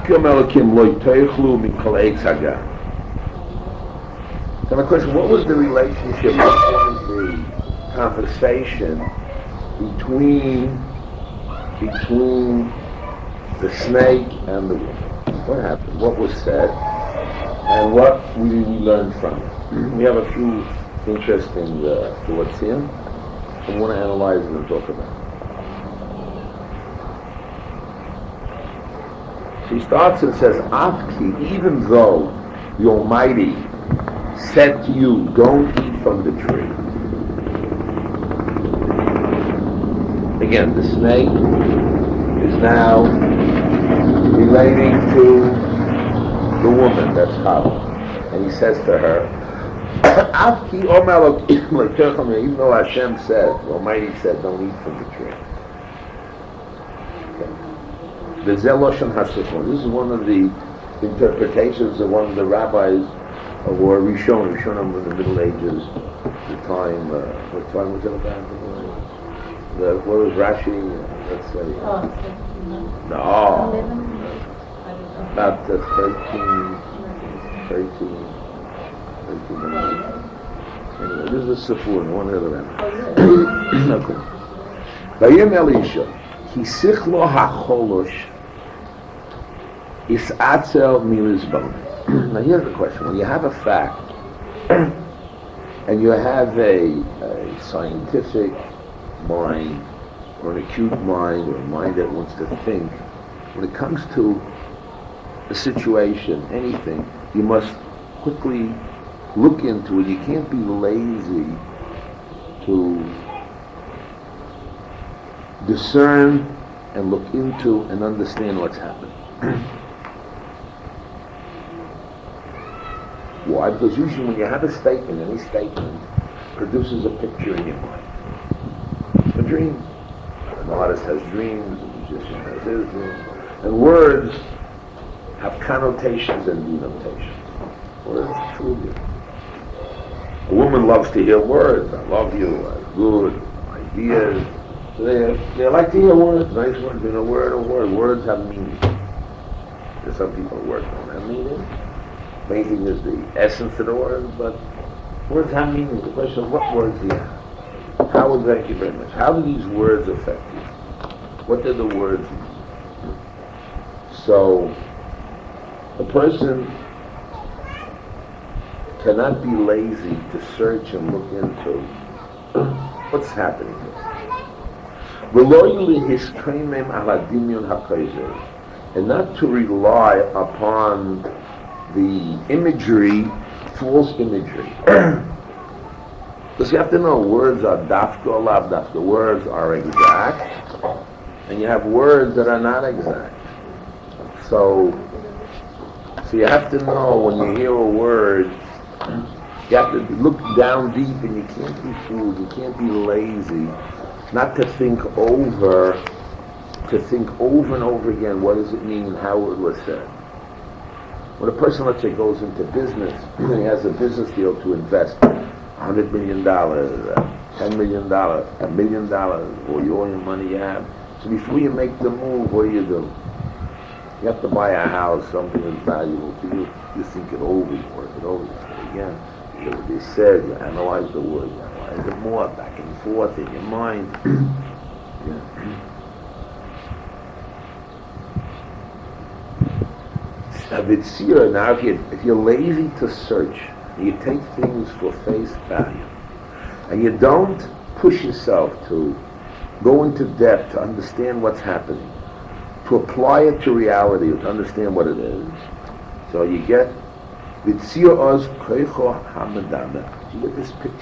So my question, what was the relationship, what was the conversation between the snake and the woman? What happened? What was said? And what we learned from it? We have a few interesting thoughts here. I want to analyze them and talk about it. She starts and says, Afki, even though the Almighty said to you, don't eat from the tree. Again, the snake is now relating to the woman, that's Chava. And he says to her, even though Hashem said, the Almighty said, don't eat from the tree. This is one of the interpretations of one of the rabbis or Rishonim in the Middle Ages, the time, what time was it about? What was Rashi? Let's say. No. About 13. Anyway, this is a Sifur, one other end. Okay. Vayim Elisha, Kisich lo hacholosh, Isatzel milizbon. Now here's the question. When you have a fact, and you have a scientific mind, or an acute mind, or a mind that wants to think, when it comes to a situation, anything, you must quickly look into it. You can't be lazy to discern and look into and understand what's happening. Why? Because usually when you have a statement, any statement produces a picture in your mind. A dream. An artist has dreams, a musician has his dreams. And words have connotations and denotations. Words truly. A woman loves to hear words. I love you, good, ideas. So they like to hear words, nice words. You know, words have meaning. There's some people words don't have meaning. Meaning is the essence of the word, but words have meaning. The question is, what words do you have? How, thank you very much. How do these words affect you? What do the words mean? So, a person cannot be lazy to search and look into what's happening here. And not to rely upon the imagery, false imagery. Because you have to know, words are dafka or lav dafka. Words are exact, and you have words that are not exact. So you have to know when you hear a word, you have to look down deep, and you can't be fooled, you can't be lazy, not to think over and over again, what does it mean and how it was said. When a person, let's say, goes into business, and he has a business deal to invest $100 million, $10 million, $1 million, or all your money you have. So before you make the move, what do? You have to buy a house, something that's valuable to you. You think it over, you work it over, you say it again. You hear what they said, you analyze the word, you analyze it more, back and forth in your mind. Now, if you're lazy to search, and you take things for face value, and you don't push yourself to go into depth to understand what's happening, to apply it to reality, to understand what it is, so you get this picture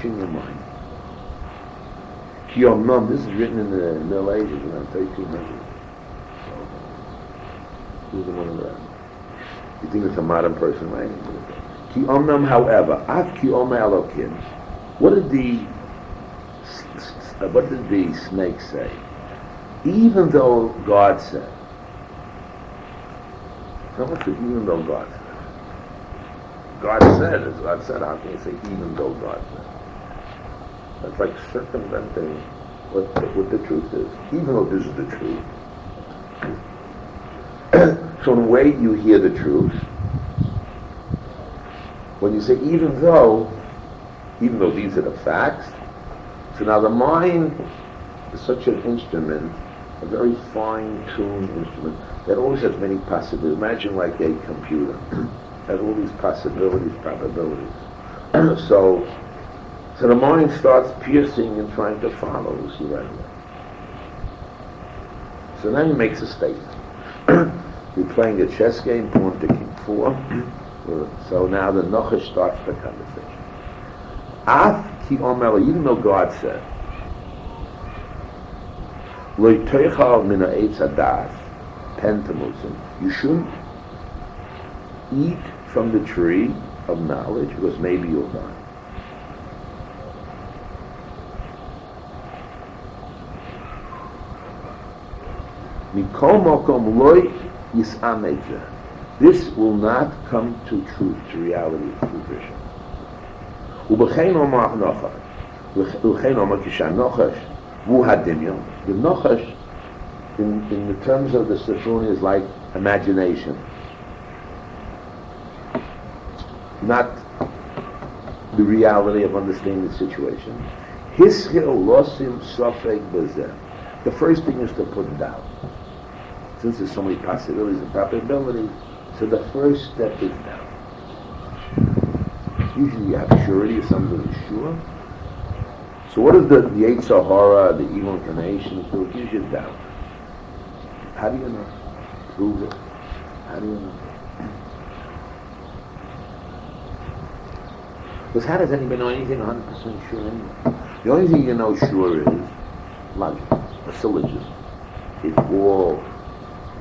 in your mind. This is written in the Middle Ages, around 1300. Who's the one of that? You think it's a modern person writing? Ki omnam, however, af ki oma elokim. What did the snake say? Even though God said. How much is even though God said? God said, as God said, how can you say even though God said? That's like circumventing what the truth is, even though this is the truth. So in a way you hear the truth. When you say even though these are the facts, so now the mind is such an instrument, a very fine-tuned instrument, that always has many possibilities. Imagine like a computer, has all these possibilities, probabilities. So the mind starts piercing and trying to follow, you see right away. So then he makes a statement. You're playing a chess game, pawn to king 4. So now the Nochash starts the conversation. Af ki omer, even though God said, Lo teichal min ha'etz hadas, pentamuzim, you shouldn't eat from the tree of knowledge because maybe you'll die. Mikol mokom loy yis'am et zeh. This will not come to truth, to reality, to fruition. U'b'chein omar nochash, u'chein omar kishan nochash, vu hadimyon. The nochash, in the terms of the Sifroni, is like imagination. Not the reality of understanding the situation. Hischil losim sofek b'zeh. The first thing is to put doubt. Since there's so many possibilities and probabilities, so the first step is doubt. Usually you have surety or something is sure. So what does the Yetzer Hara, the evil inclination do? It gives you doubt. How do you know? Prove it. How do you know? Because how does anybody know anything 100% sure anyway? The only thing you know sure is logic, a syllogism. If all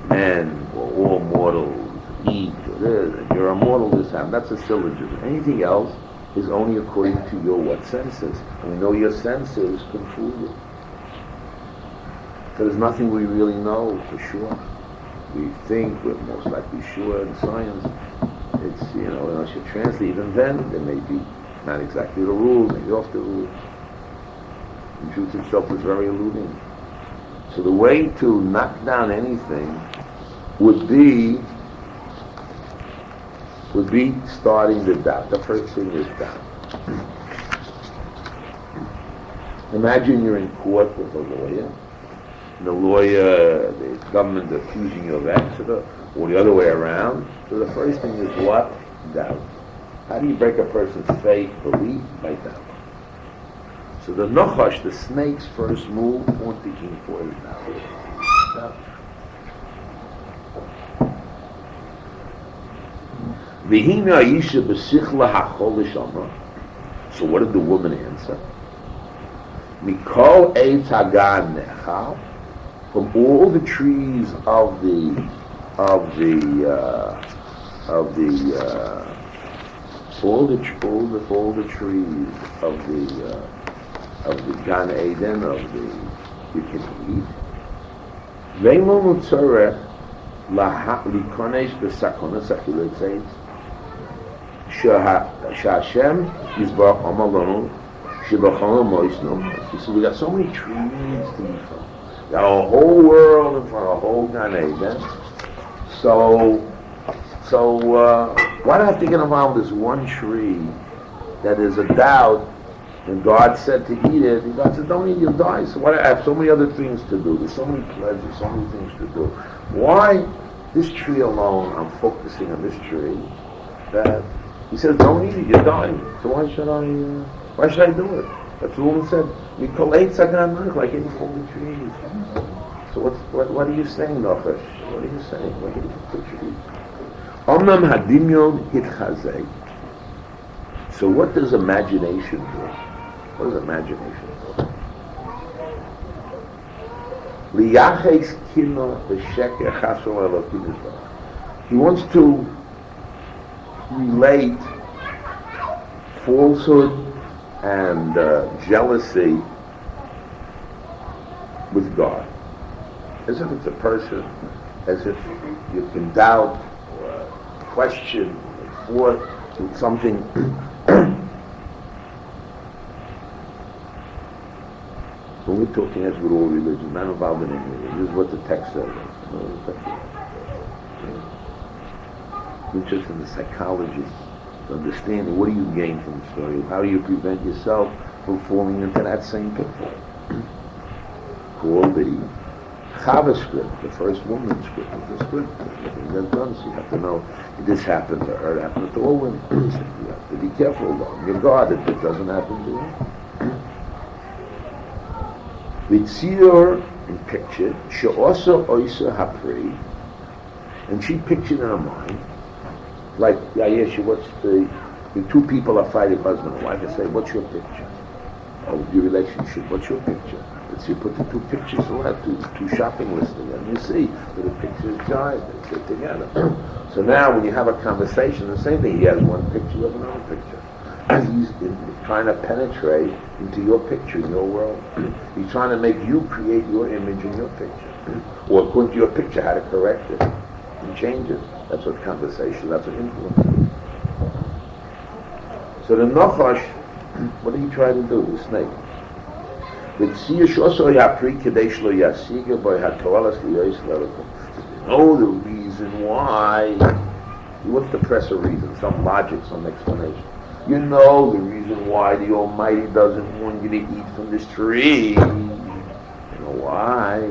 men or all mortals eat or this, and you're immortal this time, that's a syllogism. Anything else is only according to your what senses. And we know your senses can fool you. So there's nothing we really know for sure. We think we're most likely sure in science. It's, unless you translate, even then, there may be not exactly the rule, maybe off the rule. The truth itself is very eluding. So the way to knock down anything would be starting the doubt. The first thing is doubt. Imagine you're in court with a lawyer, and the government accusing you of X, or the other way around. So the first thing is what? Doubt. How do you break a person's faith, belief? By doubt. So the Nochash, the snake's first move, on to king 4 is doubt. So what did the woman answer? Mikol eitz hagan nechal, from all the trees of the trees of the Gan Eden, you can eat. Ve'lo mutzarech likonesh b'sakonas achilas eitz. Shashem Yisbarach Amalonu Shibachon Moisno. So we got so many trees to eat from. We got a whole world in front of a whole Gan Eden. So why do I have to get involved with this one tree that is a doubt? And God said to eat it, and God said, don't eat, you'll die. So why do I have so many other things to do? There's so many pleasures, so many things to do. Why this tree alone, I'm focusing on this tree, that he says, don't eat it, you're dying. So why should I do it? That's what he said. We collate Sagan like any form of trees. So what are you saying, Nochash? What are you saying? What are you trees? Omnam hadimyon hitchazei. So what does imagination do? What does imagination do? Liyaches kino b'sheker chasor elokim yisbarach. He wants to relate falsehood and jealousy with God, as if it's a person, as if you can doubt or question or with something. When we're talking as with all religion, not involved in any religion, this is what the text says. interest in the psychology, understanding what do you gain from the story, how do you prevent yourself from falling into that same pitfall. Called the Chava script, the first woman's script, is the script. Everything that's done, so you have to know this happened to her, it happened to all women. You have to be careful, though. You're guarded, it doesn't happen to you. With Tziyon in picture, she also hapri, and she pictured in her mind, like, what's the two people are fighting, husband and wife, I say, what's your picture of your relationship? What's your picture? So you put the two pictures around, two shopping listings, and you see that the pictures jive, they fit together. So now when you have a conversation, the same thing, he has one picture, you have another picture. And he's trying to penetrate into your picture, your world. He's trying to make you create your image in your picture. Or according to your picture, how to correct it and change it. That's what conversation, that's what influence. So the Nachash, what did he try to do, the snake? Know the reason why. You want to press a reason, some logic, some explanation. You know the reason why the Almighty doesn't want you to eat from this tree. You know why?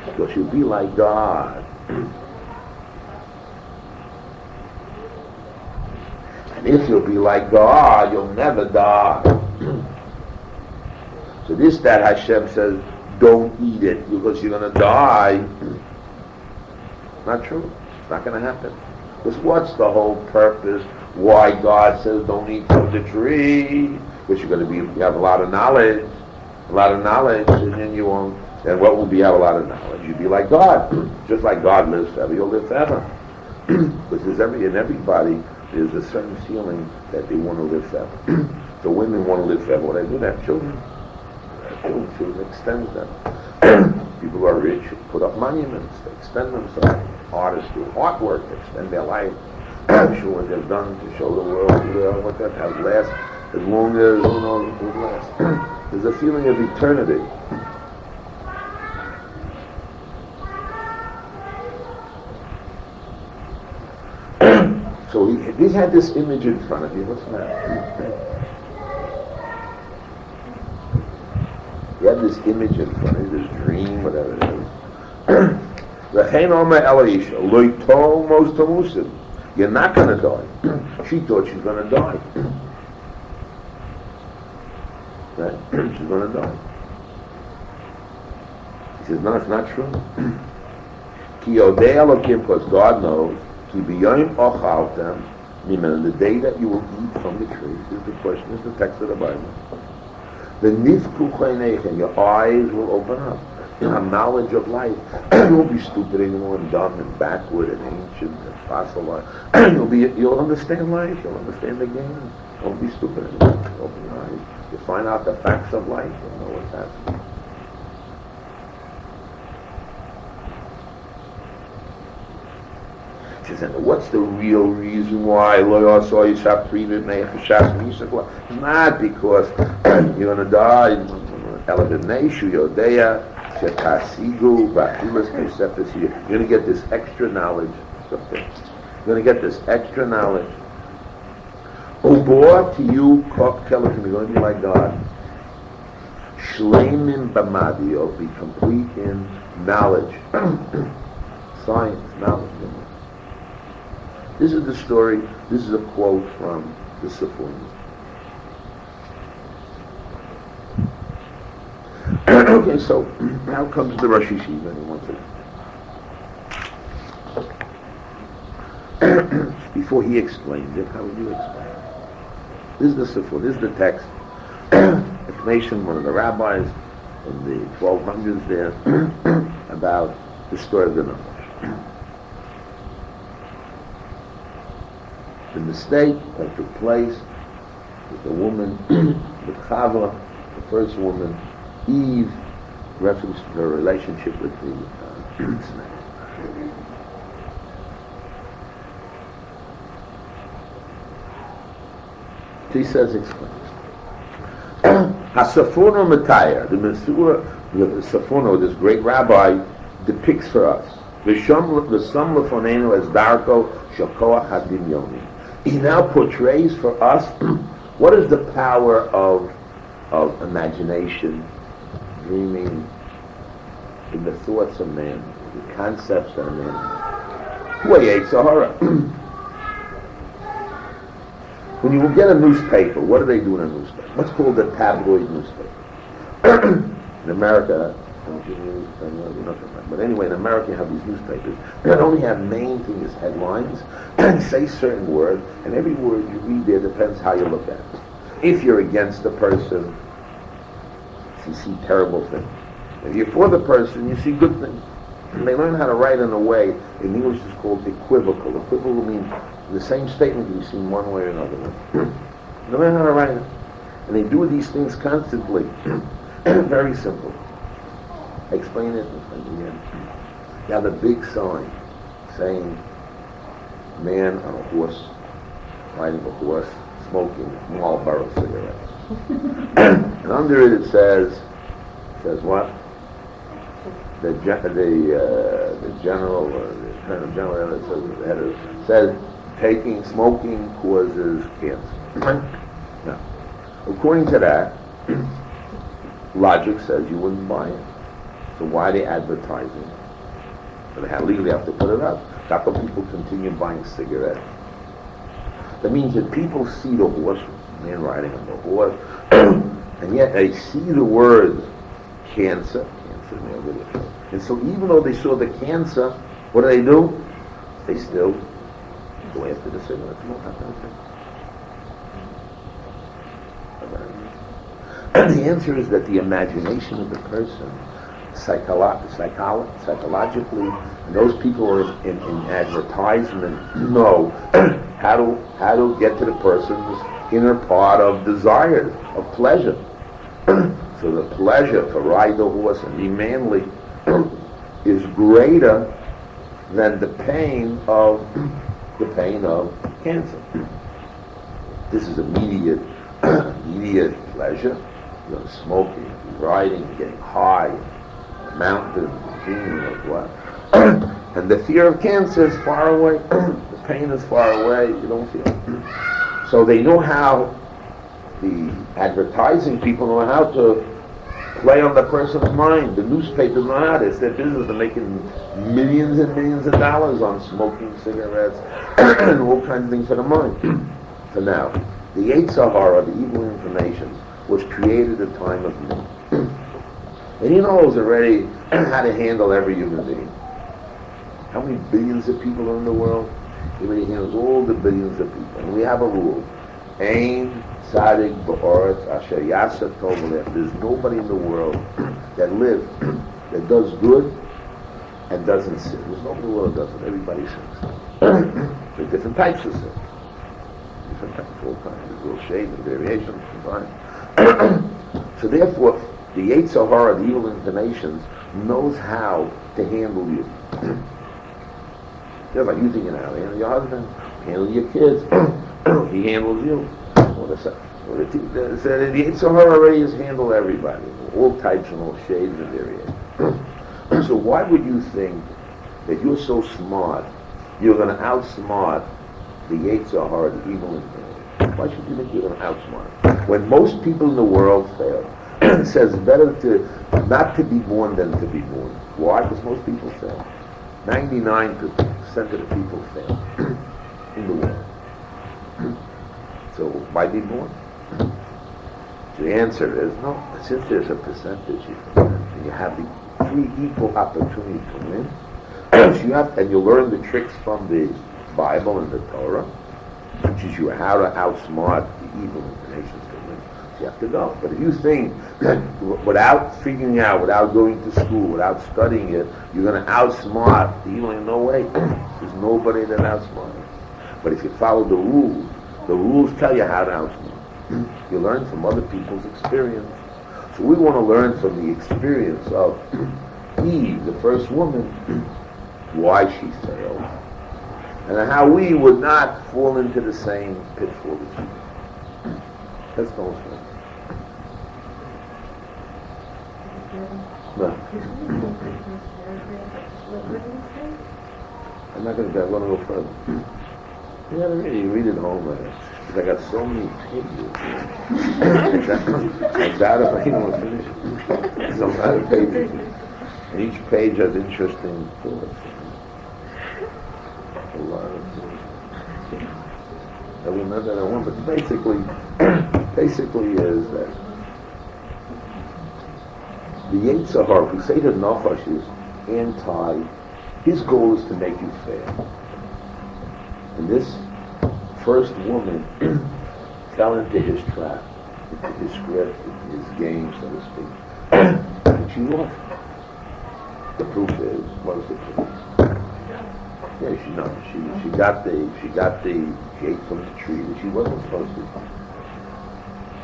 Because you'll be like God. And if you'll be like God, you'll never die. So that Hashem says, don't eat it because you're going to die. Not true. It's not going to happen. Because what's the whole purpose? Why God says don't eat from the tree? Because you have a lot of knowledge, and then you won't. And what will be have a lot of knowledge? You'll be like God. Just like God lives forever, you'll live forever. Because in everybody, there's a certain feeling that they want to live forever. So women want to live forever. What they do, they have children. Children extend them. People who are rich put up monuments, they extend themselves. Artists do artwork, they extend their life. Show what they've done to show the world what that has last as long as who knows it will last. There's a feeling of eternity. So he had this image in front of you. What's that? He had this image in front of you, this dream, whatever it is. You're not going to die. She thought she's going to die. Right? She's going to die. He says, no, it's not true. Because God knows, the day that you will eat from the tree, is the question, is the text of the Bible. Your eyes will open up. You'll have knowledge of life. You won't be stupid anymore and dumb and backward and ancient and fossilized. You'll understand life. You'll understand the game. You won't be stupid anymore. Open your eyes. You'll find out the facts of life. You'll know what's happening. He says, and what's the real reason why? It's not because you're going to die. You're going to get this extra knowledge. You're going to get this extra knowledge. Obor to you, you're going to be like God. Shleimin b'madio, be complete in knowledge. Science, knowledge. This is the story, this is a quote from the Sifun. Okay, so now comes the Rosh Yeshiva, and he wants it. Before he explains it, how would you explain it? This is the Sifun, this is the text. Explanation, one of the rabbis in the 1200s there, about the story of the Nachash. The mistake that took place with the woman, with Chava, the first woman, Eve, reference to her relationship with the snake. He says, explains. Hasafono Matayar, the Safono, this great rabbi, depicts for us. V'sam lefonenu as darko shakoach hadimyoni. He now portrays for us what is the power of imagination, dreaming, in the thoughts of man, the concepts of man. Sahara. When you get a newspaper, what do they do in a newspaper? What's called a tabloid newspaper? In America, but anyway, in America you have these newspapers that only have main thing as headlines and say certain words, and every word you read there depends how you look at it. If you're against the person, you see terrible things. If you're for the person, you see good things. And they learn how to write in a way, in English it's called equivocal. Equivocal means the same statement can be seen one way or another. They learn how to write it. And they do these things constantly. Very simple. Explain it again. You have a big sign saying, man on a horse, riding a horse, smoking Marlboro cigarettes. And under it says what? The general, or the attorney general, says smoking causes cancer. Now, according to that, logic says you wouldn't buy it. So why are they advertising? So they legally have to put it up. That's why people continue buying cigarettes. That means that people see the horse, man riding on the horse, and yet they see the words cancer. And so even though they saw the cancer, what do? They still go after the cigarettes. And the answer is that the imagination of the person, psychologically, and those people who are in advertisement know how to get to the person's inner part of desires, of pleasure. So the pleasure to ride the horse and be manly is greater than the pain of cancer. This is immediate pleasure. Smoking, riding, getting high, mountain, dreaming of what. And the fear of cancer is far away. The pain is far away. You don't feel it. So they know how, the advertising people know how to play on the person's mind. The newspapers know how. It's their business. They're making millions and millions of dollars on smoking cigarettes and all kinds of things for the mind. So now, the Yetzer Hara, the evil information, was created at the time of me. And he knows already how to handle every human being. How many billions of people are in the world? He already handles all the billions of people. And we have a rule. Ein tzadik ba'aretz asher yasa tov v'lech. There's nobody in the world that lives, that does good and doesn't sin. There's nobody in the world that doesn't. Everybody sins. There's different types of sin. Different types, all kinds. There's little shades and variations. So therefore, the Yetzer Hara, the evil inclinations, knows how to handle you. Just like you think, how to handle your husband, handle your kids, he handles you. The Yetzer Hara already has handled everybody, all types and all shades and variations. So why would you think that you're so smart, you're going to outsmart the Yetzer Hara, the evil inclination? Why should you think you're going to outsmart? When most people in the world fail, it says it's better not to be born than to be born. Why? Because most people fail. 99% of the people fail in the world. So why be born? The answer is no. Since there's a percentage, and you have the free equal opportunity to win, and you learn the tricks from the Bible and the Torah, teaches you how to outsmart the evil inclinations to win. So you have to go. But if you think that without figuring out, without going to school, without studying it, you're going to outsmart the evil, in no way. There's nobody that outsmarts. But if you follow the rules tell you how to outsmart. You learn from other people's experience. So we want to learn from the experience of Eve, the first woman, why she failed, and how we would not fall into the same pitfall that she did. Let's go. No. I'm not going to go further. Yeah, really, you read it home. Because I got so many pages. I doubt if I can finish it. There's a lot of pages. And each page has interesting thoughts. A lot of things. I will not that I want, but basically is that the Yetzer Hara, if we say that Nachash is anti, his goal is to make you fail. And this first woman fell into his trap, into his script, into his game, so to speak. And she lost. The proof is, what is the proof? Yeah, she ate from the tree that she wasn't supposed to.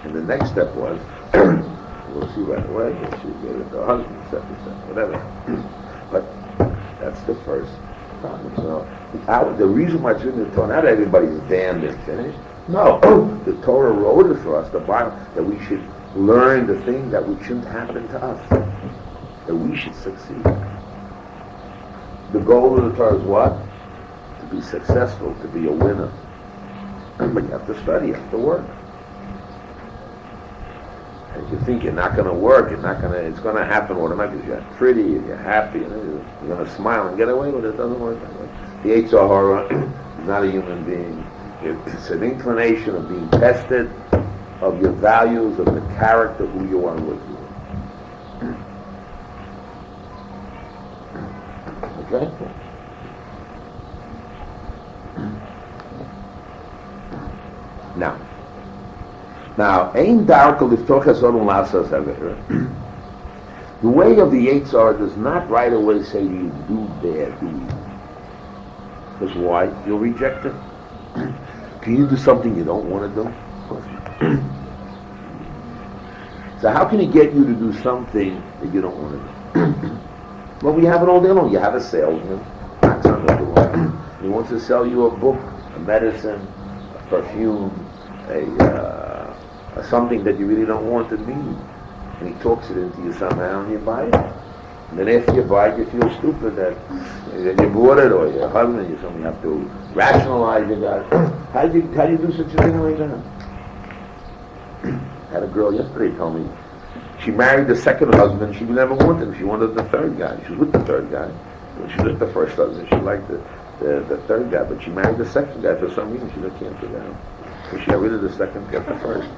And the next step was, we'll see right away, that she gave it to her husband, etc., whatever. But that's the first problem. So the reason why it's in the Torah, not everybody's damned and finished. No, the Torah wrote it for us, the Bible, that we should learn the things that shouldn't happen to us, that we should succeed. The goal of the Torah is what? To be successful, to be a winner. But you have to study, you have to work. And if you think you're not going to work, it's going to happen automatically because you're pretty and you're happy and you're going to smile and get away with it. It doesn't work that way. The Yetzer Hara is not a human being. It's an inclination of being tested, of your values, of the character, who you are, and what you are. Okay? Now, ein darko liftoch hasodom lasas haver. The way of the Yetzer Hara does not right away say to you, do bad, do evil. Because why? You'll reject it. Can you do something you don't want to do? Of course you can. So how can he get you to do something that you don't want to do? Well, we have it all day long. You have a salesman, knocks on the door. He wants to sell you a book, a medicine, a perfume, something that you really don't want to need. And he talks it into you somehow and you buy it. And then after you buy it, you feel stupid that you bought it, or your husband, you have to rationalize you got it. How do you do such a thing like that? Had a girl yesterday tell me she married the second husband she never wanted him. She wanted the third guy. She was with the third guy. She was with the first husband. She liked the third guy, but she married the second guy for some reason. She just can't figure out. So she got rid of the second, got the first.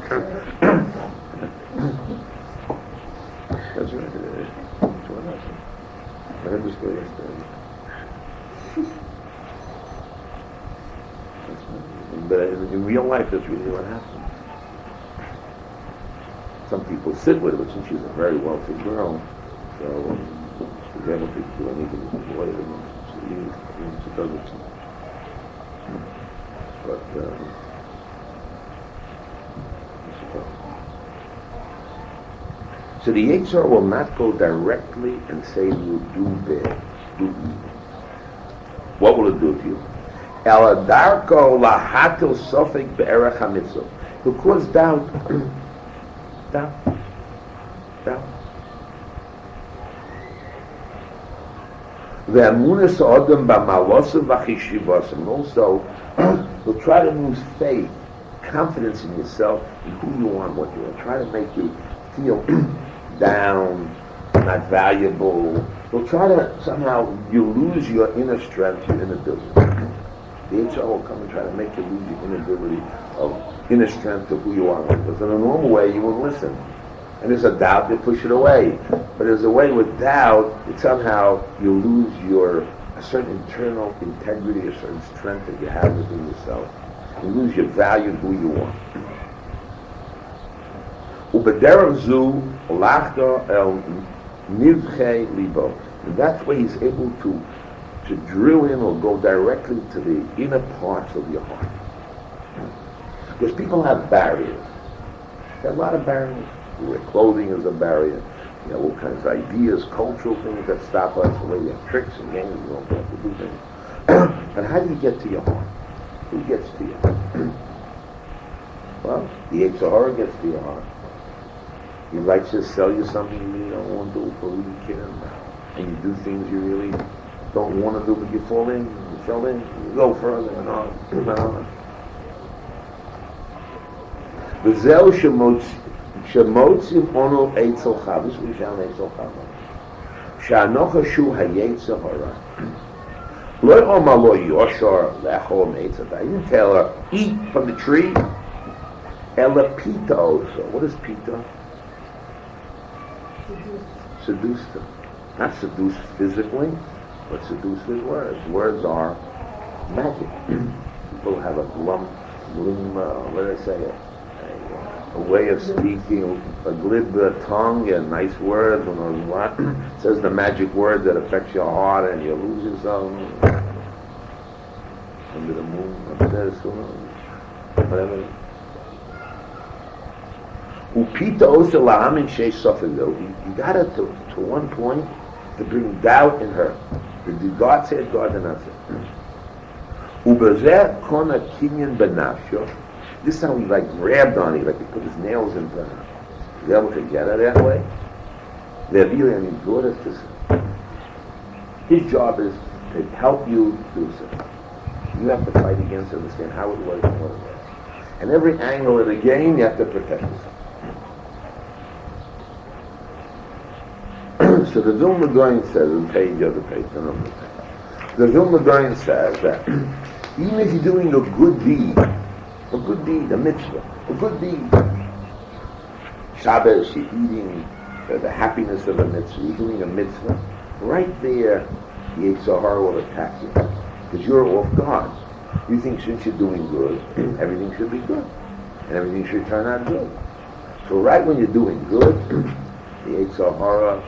That's right. That's what happened. I heard this story yesterday. But in real life, that's really what happens. Some people sit with her, but since she's a very wealthy girl, so she's able to do anything with the boy. She does it. But so the Yetzer Hara will not go directly and say to you, do bad, do evil. What will it do to you? Ela darko lahatil sofek be'erach hamitzvah. It will cause doubt. Doubt. Ve'amunas ha'odam ba'malosav v'chishivosam. Also, will try to lose faith, confidence in yourself, in who you are and what you are. Try to make you feel down, not valuable. They'll try to, somehow, you lose your inner strength, your inner ability. The Yetzer Hara will come and try to make you lose your inability of inner strength of who you are. Because in a normal way, you won't listen. And there's a doubt, you push it away. But there's a way with doubt, that somehow you lose a certain internal integrity, a certain strength that you have within yourself. You lose your value of who you are. Ubederach zu lachta el nivchei libo. And that's where he's able to drill in or go directly to the inner parts of your heart. Because people have barriers. There are a lot of barriers. Your clothing is a barrier. You have all kinds of ideas, cultural things that stop us. The way you have tricks and games, you don't have to do things. But how do you get to your heart? Who gets to you? Well, the Yetzer Hara gets to your heart. He likes to sell you something you really don't want to do, but you care about. And you do things you really don't want to do, but you fall in, you fell in, you go further and on. V'zeu shemotzim onu eitzel chav. This is what we found eitzel chav. She'anocha shu hayetzel hara. Lo omar lo yoshar le'achol me'etzel. I didn't tell her, eat from the tree. Ela pita also. What is pita? Seduce them. Not seduce physically, but seduce with words. Words are magic. People have a what do I say? A way of speaking, a glib tongue and nice words. When what says the magic word that affects your heart and you lose yourself under the moon, up there, whatever. Upita also lahamin shei sofilil. You got it to one point to bring doubt in her. Did God say it? God did not say it. Ubezeh kona kinyan benafsho. This is how he grabbed on it, he put his nails into her. He was able to get her that way. His job is to help you do something. You have to fight against it, understand how it was and what it was. And every angle of the game, you have to protect yourself. So the Vilna Gaon says, on page other page, the Vilna Gaon says that even if you're doing a good deed, a mitzvah, a good deed, Shabbos, you're eating the happiness of a mitzvah, you're doing a mitzvah, right there, the Yetzer Hara will attack you, because you're off guard. You think since you're doing good, everything should be good, and everything should turn out good. So right when you're doing good, the Yetzer Hara,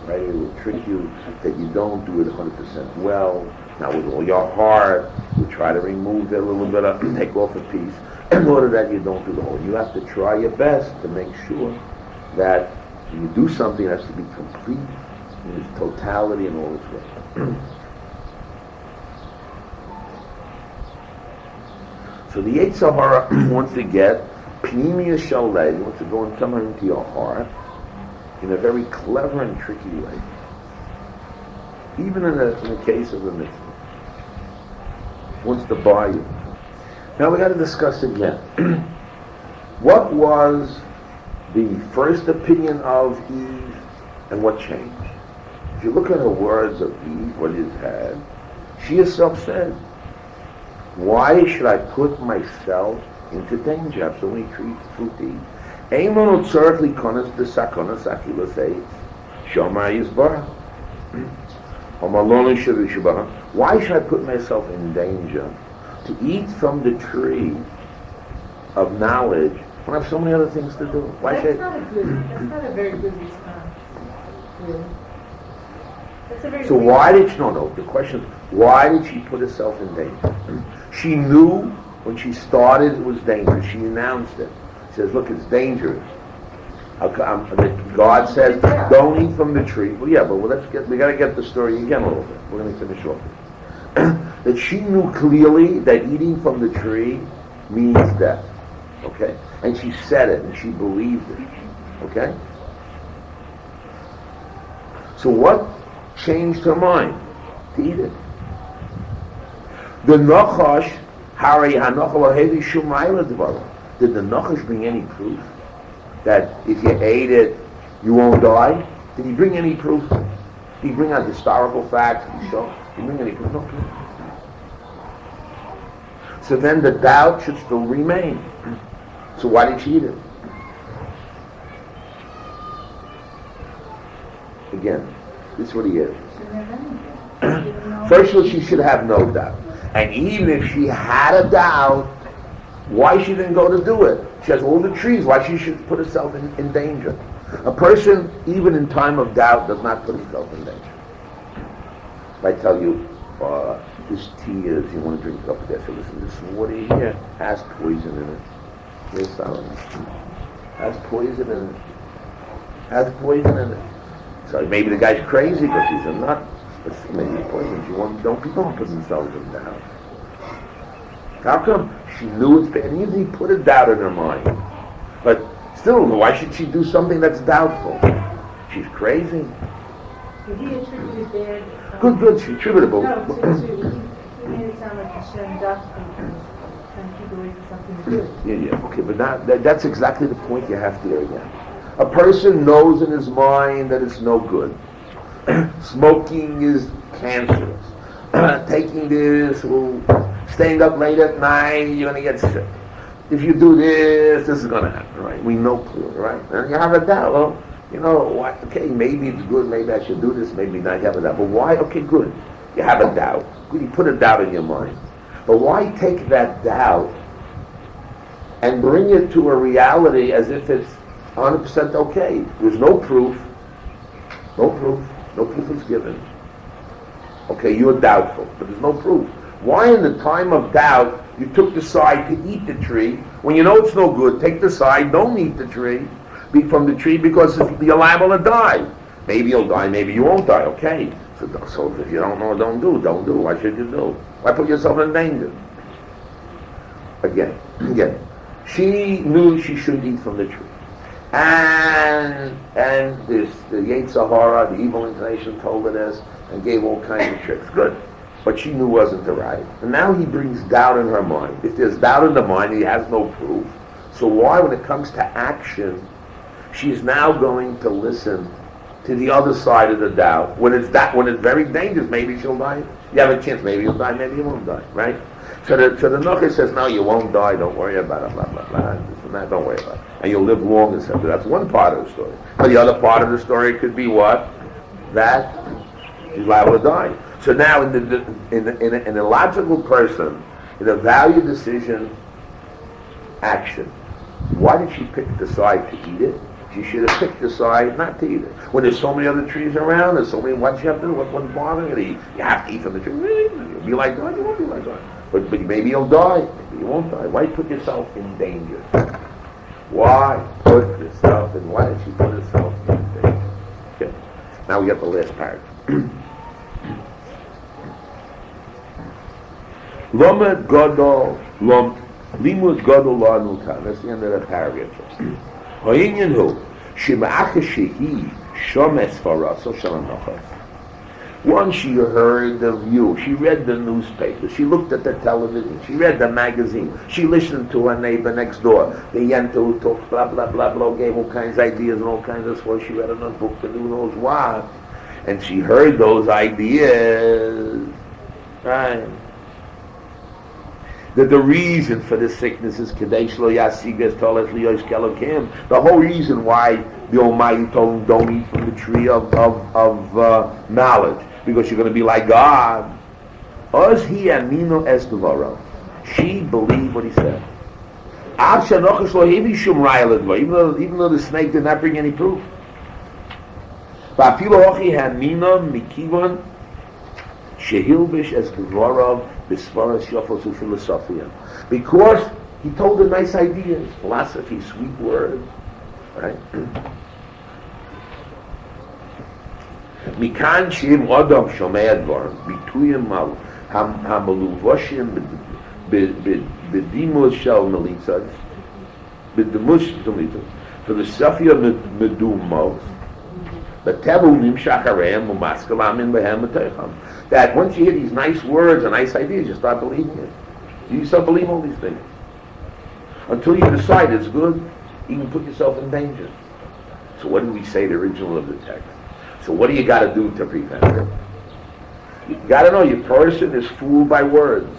right, it will trick you that you don't do it 100% well. Now with all your heart, you try to remove a little bit of, take off a piece, in order that you don't do the whole. You have to try your best to make sure that when you do something, it has to be complete in its totality and all its way. So the Yetzer Hara wants to get Pnimiyah Shalei, wants to go and come into your heart in a very clever and tricky way. Even in the case of the mitzvah. Wants to buy you. Now we got to discuss again. What was the first opinion of Eve and what changed? If you look at the words of Eve, what it had, she herself said, why should I put myself into danger? I have so many trees, fruit to eat. Why should I put myself in danger to eat from the tree of knowledge when I have so many other things to do? That's not a very good response, really. So why did she, the question is, why did she put herself in danger? She knew when she started it was dangerous. She announced it. She says, look, it's dangerous. God says, don't eat from the tree. Well, yeah, but we got to get the story again a little bit. We're going to finish off. That she knew clearly that eating from the tree means death. Okay? And she said it, and she believed it. Okay? So what changed her mind? To eat it. The Nachash, did the Nachash bring any proof that if you ate it, you won't die? Did he bring any proof? Did he bring out historical facts? Did he bring any proof? No proof. So then the doubt should still remain. So why did she eat it? Again, this is what he is. First of all, she should have no doubt. And even if she had a doubt, why she didn't go to do it? She has all the trees. Why she should put herself in danger? A person, even in time of doubt, does not put himself in danger. If I tell you, this tea is, you want to drink a cup of that, so listen, this water here has poison in it. Yes, has poison in it. Has poison in it. So maybe the guy's crazy because he's a nut, but maybe poison. People don't put themselves in doubt. How come? She knew it's bad, and even he put a doubt in her mind. But Still, why should she do something that's doubtful? She's crazy. Did he attribute bad? Good, she's attributable. No, he made it sound like Hashem does trying to keep away from something good. Yeah, okay, but that's exactly the point you have to hear again. A person knows in his mind that it's no good. Smoking is cancerous. Taking this, staying up late at night, you're going to get sick. If you do this is going to happen, right? We know clearly, right? And you have a doubt, well, why? Okay, maybe it's good, maybe I should do this, maybe not. You have a doubt. But why? Okay, good. You have a doubt. Good, you put a doubt in your mind. But why take that doubt and bring it to a reality as if it's 100% okay? There's no proof. No proof is given. Okay, you're doubtful, but there's no proof. Why in the time of doubt you took the side to eat the tree when you know it's no good? Take the side, don't eat the tree from the tree because you're liable to die. Maybe you'll die, maybe you won't die. Okay, so if you don't know, don't do. Why should you do? Why put yourself in danger? Again, she knew she shouldn't eat from the tree, and the Yetzer Hara, the evil inclination, told her this and gave all kinds of tricks. Good. But she knew wasn't the right. And now he brings doubt in her mind. If there's doubt in the mind, he has no proof. So why, when it comes to action, she's now going to listen to the other side of the doubt? When it's very dangerous, maybe she'll die. You have a chance, maybe you'll die, maybe you won't die, right? So the Noche says, no, you won't die, don't worry about it, blah, blah, blah, this and that, don't worry about it. And you'll live long, etc. That's one part of the story. But the other part of the story could be what? That she's liable to die. So now, in a logical person, in a value decision action, why did she pick the side to eat it? She should have picked the side not to eat it. When there's so many other trees around, there's so many, what you have to do? What's bothering you? You have to eat from the tree. You'll be like God, you won't be like God. But maybe you'll die, maybe you won't die. Why put yourself in danger? Why put yourself in? Why did she put herself in danger? Okay. Now we got the last paragraph. Limud gadol lanu kan. That's the end of the paragraph. Ha'inyan hu shema'ach shehi shomes faraso shalanochas. Once she heard the view, she read the newspaper, she looked at the television, she read the magazine, she listened to her neighbor next door, the yenta who talked blah blah blah blah, gave all kinds of ideas and all kinds of stuff. She read another book and who knows what, and she heard those ideas, right? That the reason for this sickness is Kadesh lo yasigas tolas liyosh kelokim. The whole reason why the Almighty told him don't eat from the tree of knowledge, because you're going to be like God. Oz hi amino es devaro. She believed what he said. Av shanochas lo hevi shum raya ledvar. Even though the snake did not bring any proof. Va'afilu hochi hamino mikivon shehilbish es devarav. Because he told her nice ideas, philosophy, sweet words, right? Mikan shim adam shomei advarim bituyim hamaluvoshim b'dimus shel melitzas b'dimus melitzas philosophy medumos that once you hear these nice words and nice ideas, you start believing it. You start believing all these things. Until you decide it's good, you can put yourself in danger. So what did we say the original of the text? So what do you got to do to prevent it? You got to know your person is fooled by words.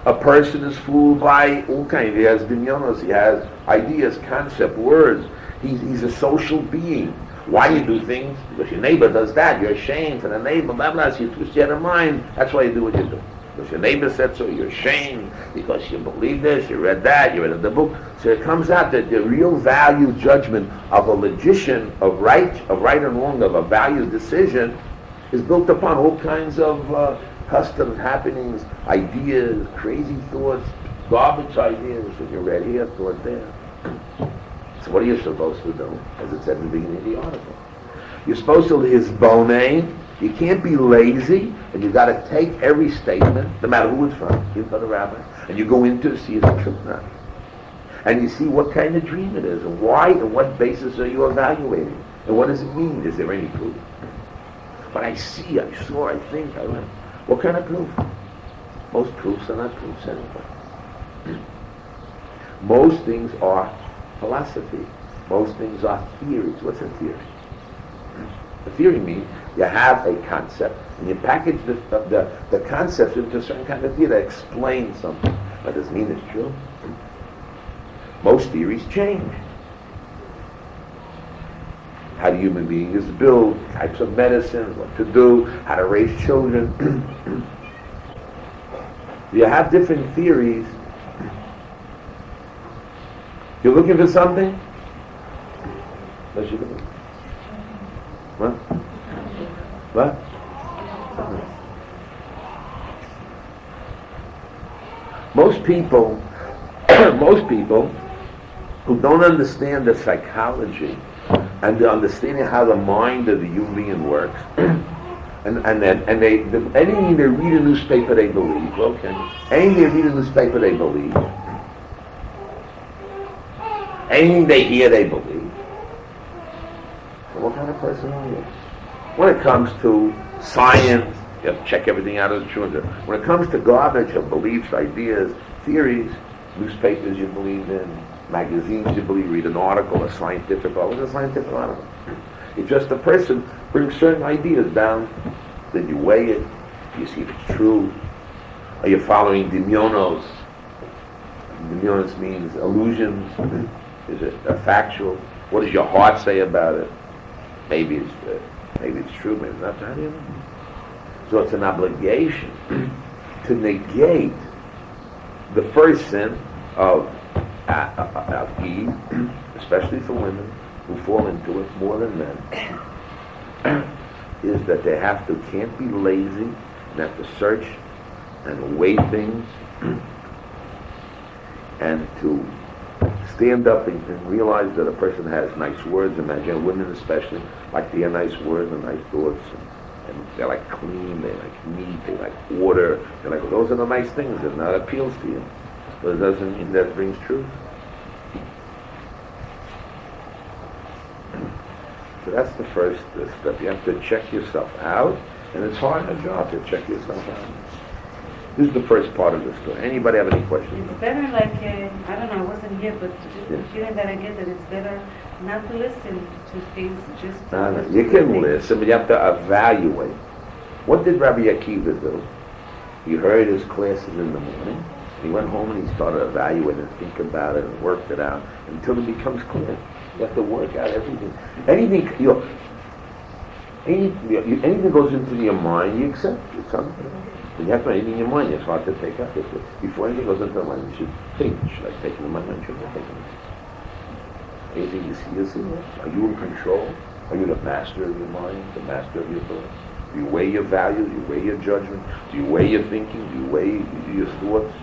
A person is fooled by all kinds. He has dinyonos, he has ideas, concept, words. He's a social being. Why you do things? Because your neighbor does that. You're ashamed for the neighbor, blah, blah. So you twist your head in mind. That's why you do what you do. Because your neighbor said so, you're ashamed. Because you believe this, you read that, you read the book. So it comes out that the real value judgment of a logician, of right and wrong, of a value decision, is built upon all kinds of customs, happenings, ideas, crazy thoughts, garbage ideas. When you're ready, you have thought there. So what are you supposed to do? As it said in the beginning of the article. You're supposed to hisbonei. You can't be lazy, and you've got to take every statement, no matter who it's from, even from the rabbi, and you go into see if it's true or not. And you see what kind of dream it is, and why, and what basis are you evaluating, and what does it mean? Is there any proof? But I see, I saw, I think, I learned. What kind of proof? Most proofs are not proofs anyway. Most things are philosophy. Most things are theories. What's a theory? A theory means you have a concept, and you package the concepts into a certain kind of theory that explains something. That doesn't mean it's true. Most theories change. How do human beings build, types of medicine, what to do, how to raise children. You have different theories. You're looking for something? What's you looking for? What? Most people who don't understand the psychology and the understanding how the mind of the human being works, and anything they read a newspaper they believe. Okay, anything they read a newspaper they believe. Anything they hear they believe. So what kind of person are you? When it comes to science, you have to check everything out as true. When it comes to garbage of beliefs, ideas, theories, newspapers you believe in, magazines you believe, read an article, a scientific article. It's just a person brings certain ideas down, then you weigh it, you see if it's true. Are you following Dimyonos? Dimyonos means illusions. Is it factual? What does your heart say about it? Maybe it's true, maybe it's not. How do you know? So it's an obligation to negate the first sin of Eve, especially for women who fall into it more than men, is that they can't be lazy and have to search and weigh things and to stand up and realize that a person has nice words. Imagine women especially like to hear nice words and nice thoughts, and they like clean, they like neat, they like order. They're like, well, those are the nice things, and that appeals to you. But it doesn't mean that brings truth. So that's the first step. You have to check yourself out, and it's hard a job to check yourself out. This is the first part of the story. Anybody have any questions? It's better, like, I don't know, I wasn't here, but just the feeling that I get that it's better not to listen to things, just to You can listen, but you have to evaluate. What did Rabbi Akiva do? He heard his classes in the morning. He went home and he started evaluating and thinking about it and worked it out until it becomes clear. You have to work out everything. Anything goes into your mind, you accept it. When you have to anything in your mind, it's hard to take up. Before anything goes into the mind, you should think. Should I take it in my mind? Should I take it? Anything you see, you see. Are you in control? Are you the master of your mind, the master of your thoughts? Do you weigh your values? Do you weigh your judgment? Do you weigh your thinking? Do you weigh your thoughts?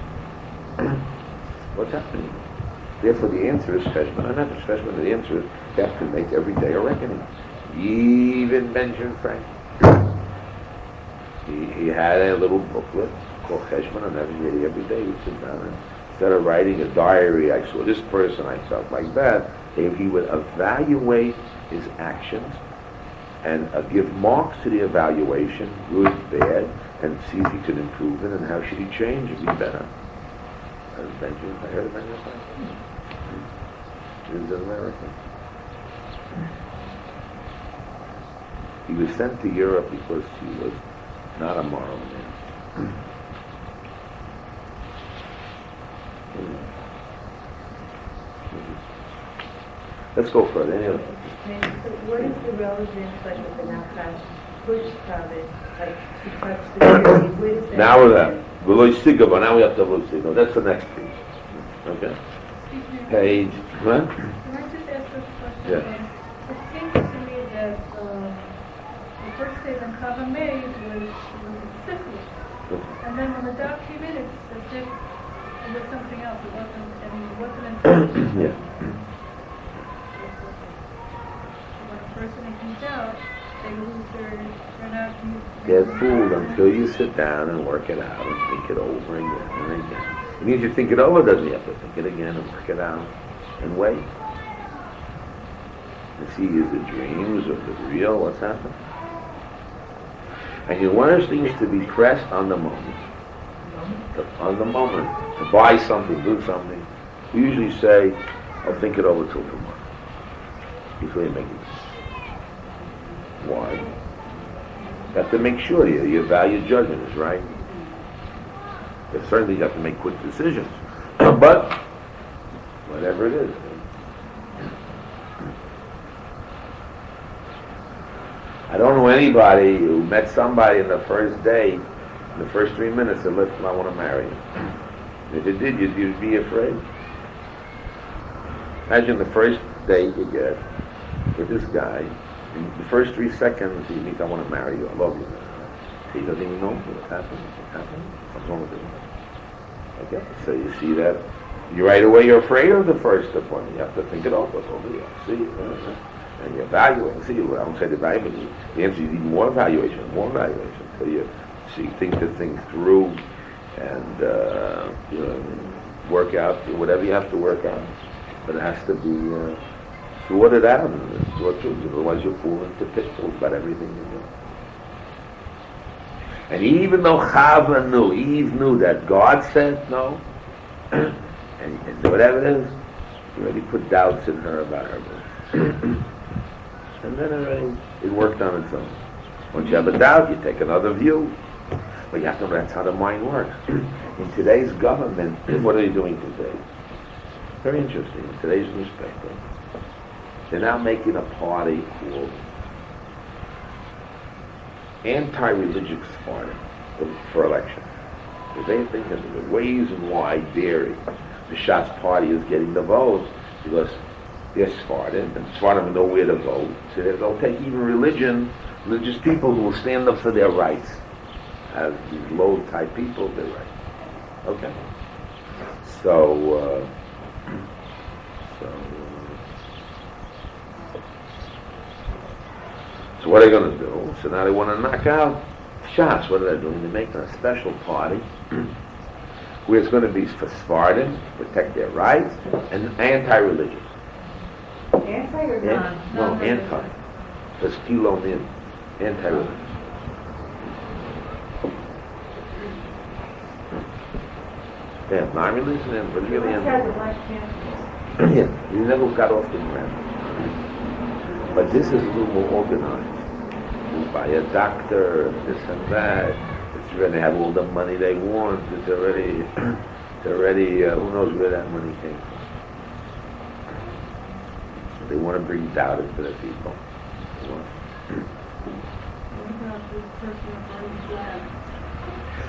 What's happening? Therefore, the answer is cheshbon. And not the cheshbon, the answer is you have to make every day a reckoning. Even Benjamin Franklin. He had a little booklet called Cheshbon, and every day he would sit down and instead of writing a diary, I saw this person, I felt like that, he would evaluate his actions and give marks to the evaluation, good, bad, and see if he could improve it and how should he change and be better. As Benjamin, I heard of Benjamin Franklin. He was an American. He was sent to Europe because he was not a moral man. Let's go further. Any other? So what is the relevance, like, of the Nakash push Kabbalah, like, to touch the beauty with that? Now we're there. Now we have to Veloy. That's the next piece. Okay? Page. Huh? Can I just ask this question? Yeah. It seems to me that the first statement, Chava made, was syphilis. And then when the doc came in, it's as if it was something else. It wasn't intentional. Yeah. When a person comes out, they lose they're not... Get fooled until you sit down and work it out and think it over again and again. It means you think it over, doesn't it? You have to think it again and work it out and wait. And see, is it dreams or is it real? What's happening? And you want things to be pressed on the moment. On the moment. To buy something, do something. We usually say, I'll think it over till tomorrow. Before you make it. Why? You have to make sure your value judgment is right. But certainly you have to make quick decisions. But, whatever it is. I don't know anybody who met somebody in the first day, in the first 3 minutes, and listen, I want to marry you. If you did, you'd be afraid. Imagine the first date you get with this guy. In the first 3 seconds, he means, I want to marry you, I love you. He doesn't even know what's happening. What's wrong with it? Okay, so you see that. You right away, you're afraid of the first appointment. You have to think it over. See, and you evaluate. See, I don't say the evaluation. The answer is even more evaluation. So you think the thing through and work out whatever you have to work out. But it has to be sorted out and sorted through. Otherwise, you'll fall into pitfalls about everything you do. And even though Eve knew that God said no, and whatever it is, you already put doubts in her about her. And then already it worked on its own. Once you have a doubt, you take another view. But you have to know that's how the mind works. In today's government, what are they doing today? Very interesting. In today's newspaper, they're now making a party called anti-religious party for election. Because they think that the reason why the Shas party is getting the votes because they're Sephardim, and Sephardim know where to vote. So they'll take even religious people who will stand up for their rights. As these low-type people, their rights. Okay. So what are they going to do? So now they want to knock out Shas. What are they doing? They're making a special party where it's going to be for Sephardim, protect their rights, and anti-religious. Anti or non? No, anti. There's kilo in anti-religious. They have non-religious and really anti-religious. Yeah, you never got off the ground. But this is a little more organized. You buy a doctor, this and that. It's really, they have all the money they want. It's already, who knows where that money came from. They want to bring doubt into the people.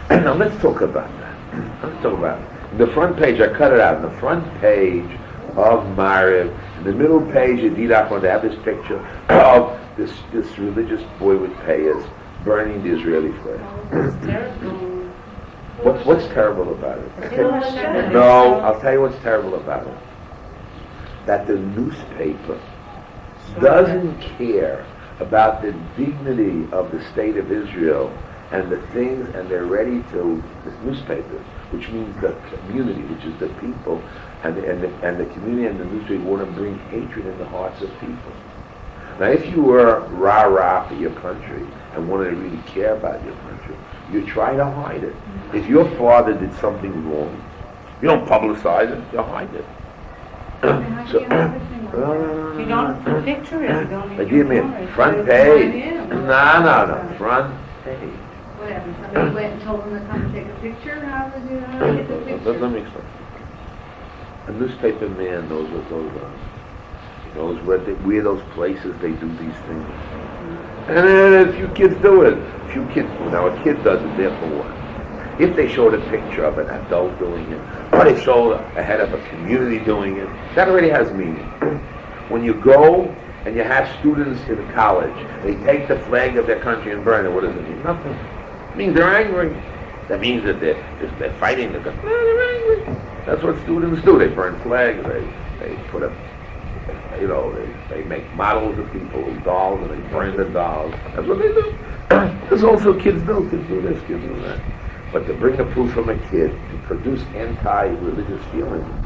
Now let's talk about that. The front page, I cut it out. The front page of Mariv, in the middle page of Didaphon, they have this picture of this religious boy with payas burning the Israeli flag. What's terrible about it? No, I'll tell you what's terrible about it. That the newspaper doesn't care about the dignity of the state of Israel and the things, and they're ready to, this newspaper, which means the community, which is the people, and the community and the newspaper want to bring hatred in the hearts of people. Now, if you were rah-rah for your country and wanted to really care about your country, you try to hide it. If your father did something wrong, you don't publicize it, you hide it. You don't picture it. You don't. But give me front page. No. Front page. What happened? Somebody went and told them to come and take a picture? How did you get the picture? Let me explain. A newspaper man knows what goes on. He knows where those places they do these things. And then a few kids do it. Now a kid does it, therefore what? If they showed a picture of an adult doing it, or they showed a head of a community doing it, that already has meaning. When you go and you have students in college, they take the flag of their country and burn it, what does it mean? Nothing. It means they're angry. That means that they're fighting the country. No, they're angry. That's what students do. They burn flags, they put up, they make models of people, dolls, and they burn the dolls. That's what they do. There's also kids do this, kids do that. But to bring a proof from a kid to produce anti-religious feeling